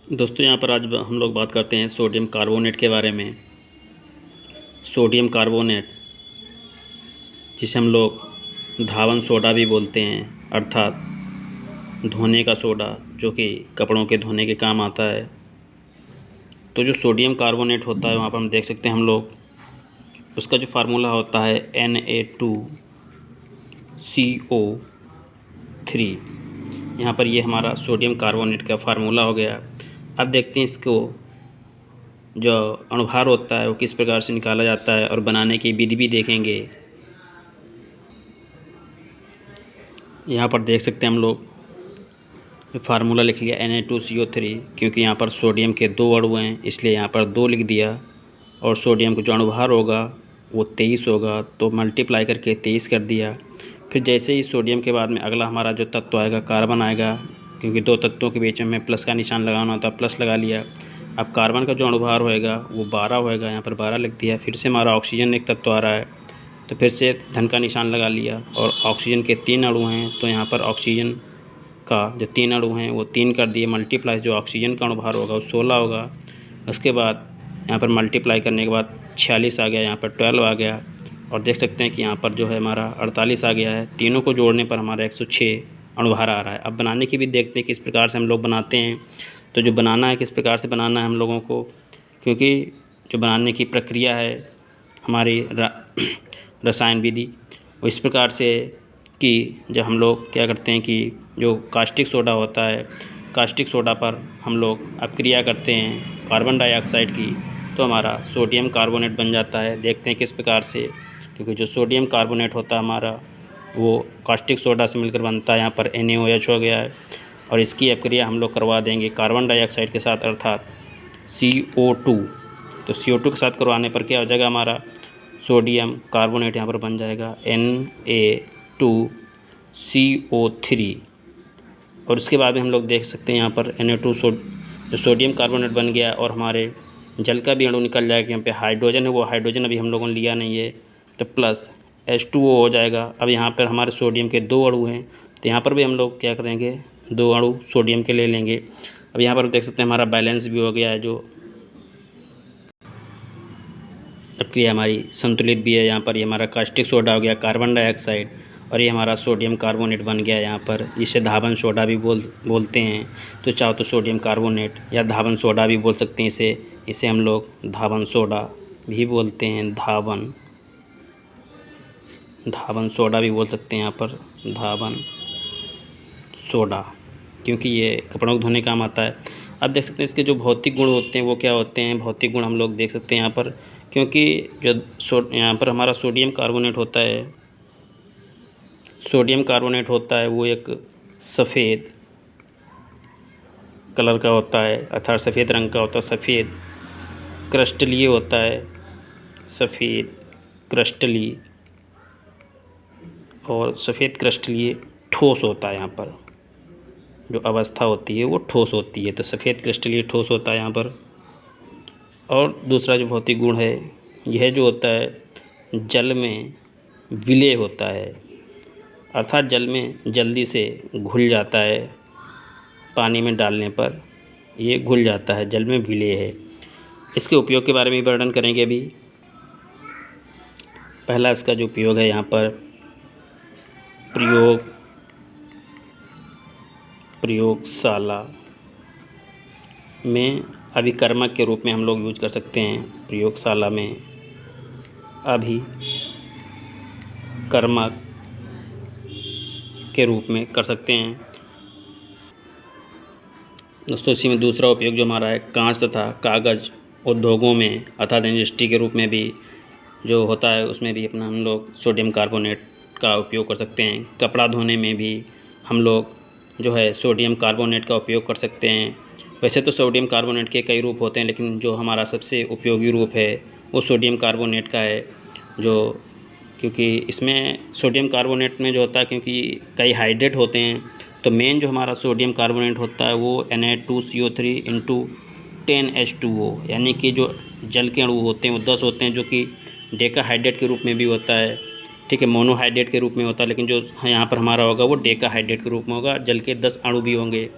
दोस्तों यहाँ पर आज हम लोग बात करते हैं सोडियम कार्बोनेट के बारे में। सोडियम कार्बोनेट, जिसे हम लोग धावन सोडा भी बोलते हैं, अर्थात धोने का सोडा, जो कि कपड़ों के धोने के काम आता है। तो जो सोडियम कार्बोनेट होता है वहाँ पर हम देख सकते हैं हम लोग उसका जो फार्मूला होता है Na2CO3। यहाँ पर ये हमारा सोडियम कार्बोनेट का फार्मूला हो गया। अब देखते हैं इसको जो अणुभार होता है वो किस प्रकार से निकाला जाता है और बनाने की विधि भी देखेंगे। यहाँ पर देख सकते हैं हम लोग फार्मूला लिख लिया Na2CO3, क्योंकि यहाँ पर सोडियम के 2 अणु हैं इसलिए यहाँ पर 2 लिख दिया। और सोडियम का जो अणुभार होगा वो 23 होगा, तो मल्टीप्लाई करके 23 कर दिया। फिर जैसे ही सोडियम के बाद में अगला हमारा जो तत्व आएगा कार्बन आएगा, क्योंकि 2 तत्वों के बीच में हमें प्लस का निशान लगाना होता है, प्लस लगा लिया। अब कार्बन का जो अणुभार होएगा वो 12 होएगा, यहाँ पर 12 लिख दिया। फिर से हमारा ऑक्सीजन एक तत्व आ रहा है तो फिर से धन का निशान लगा लिया। और ऑक्सीजन के 3 अणु हैं तो यहाँ पर ऑक्सीजन का जो 3 अणु हैं वो 3 कर दिए, मल्टीप्लाई जो ऑक्सीजन का अणुभार होगा वो 16 होगा। उसके बाद यहाँ पर मल्टीप्लाई करने के बाद 46 आ गया, यहाँ पर 12 आ गया। और देख सकते हैं कि यहाँ पर जो है हमारा 48 आ गया है। तीनों को जोड़ने पर हमारा 106 अणुभार आ रहा है। अब बनाने की भी देखते हैं किस प्रकार से हम लोग बनाते हैं। तो जो बनाना है किस प्रकार से बनाना है हम लोगों को, क्योंकि जो बनाने की प्रक्रिया है हमारी रसायन विधि वो इस प्रकार से कि जब हम लोग क्या करते हैं कि जो कास्टिक सोडा होता है, कास्टिक सोडा पर हम लोग अपक्रिया करते हैं कार्बन डाइऑक्साइड की, तो हमारा सोडियम कार्बोनेट बन जाता है। देखते हैं किस प्रकार से, क्योंकि जो सोडियम कार्बोनेट होता है हमारा वो कास्टिक सोडा से मिलकर बनता है। यहाँ पर NaOH हो गया है और इसकी अपक्रिया हम लोग करवा देंगे कार्बन डाइऑक्साइड के साथ, अर्थात CO2। तो CO2 के साथ करवाने पर क्या हो जाएगा, हमारा सोडियम कार्बोनेट यहाँ पर बन जाएगा Na2CO3। और उसके बाद में हम लोग देख सकते हैं यहाँ पर Na2 जो सोडियम कार्बोनेट बन गया और हमारे जल का भी अणु निकल जाएगा। यहाँ पे हाइड्रोजन है, वो हाइड्रोजन अभी हम लोगों ने लिया नहीं है, तो प्लस H2O हो जाएगा। अब यहाँ पर हमारे सोडियम के 2 अणु हैं तो यहाँ पर भी हम लोग क्या करेंगे, 2 अणु सोडियम के ले लेंगे। अब यहाँ पर देख सकते हैं हमारा बैलेंस भी हो गया है, जो प्रक्रिया हमारी संतुलित भी है। यहाँ पर ये हमारा कास्टिक सोडा हो गया, कार्बन डाइऑक्साइड, और ये हमारा सोडियम कार्बोनेट बन गया यहाँ पर। इसे धावन सोडा भी बोलते हैं। तो चाहो तो सोडियम कार्बोनेट या धावन सोडा भी बोल सकते हैं इसे हम लोग धावन सोडा भी बोलते हैं। धावन सोडा भी बोल सकते हैं यहाँ पर, धावन सोडा, क्योंकि ये कपड़ों को धोने काम आता है। अब देख सकते हैं इसके जो भौतिक गुण होते हैं वो क्या होते हैं। भौतिक गुण हम लोग देख सकते हैं यहाँ पर, क्योंकि जो यहाँ पर हमारा सोडियम कार्बोनेट होता है, सोडियम कार्बोनेट होता है वो एक सफ़ेद कलर का होता है, अर्थात सफ़ेद रंग का होता है, सफ़ेद क्रिस्टलीय होता है, सफ़ेद क्रिस्टलीय, और सफ़ेद क्रिस्टलीय ठोस होता है। यहाँ पर जो अवस्था होती है वो ठोस होती है, तो सफ़ेद क्रिस्टलीय ठोस होता है यहाँ पर। और दूसरा जो भौतिक गुण है यह जो होता है जल में विलेय होता है, अर्थात जल में जल्दी से घुल जाता है। पानी में डालने पर ये घुल जाता है, जल में विलेय है। इसके उपयोग के बारे में वर्णन करेंगे अभी। पहला इसका जो उपयोग है यहाँ पर प्रयोगशाला में अभिकर्मक के रूप में हम लोग यूज कर सकते हैं। प्रयोगशाला में अभिकर्मक के रूप में कर सकते हैं। दोस्तों इसी में दूसरा उपयोग जो हमारा है कांच तथा कागज़ उद्योगों में, अर्थात इंडस्ट्री के रूप में भी जो होता है उसमें भी अपना हम लोग सोडियम कार्बोनेट का उपयोग कर सकते हैं। कपड़ा धोने में भी हम लोग जो है सोडियम कार्बोनेट का उपयोग कर सकते हैं। वैसे तो सोडियम कार्बोनेट के कई रूप होते हैं, लेकिन जो हमारा सबसे उपयोगी रूप है वो सोडियम कार्बोनेट का है। जो क्योंकि इसमें सोडियम कार्बोनेट में जो होता है, क्योंकि कई हाइड्रेट होते हैं, तो मेन जो हमारा सोडियम कार्बोनेट होता है वो Na2CO3 × 10H2O, यानी कि जो जल के अणु होते हैं वो 10 होते हैं, जो कि डेकाहाइड्रेट के रूप में भी होता है। ठीक है, मोनोहाइड्रेट के रूप में होता है, लेकिन जो यहाँ पर हमारा होगा वो डेकाहाइड्रेट के रूप में होगा, जल के 10 अणु भी होंगे।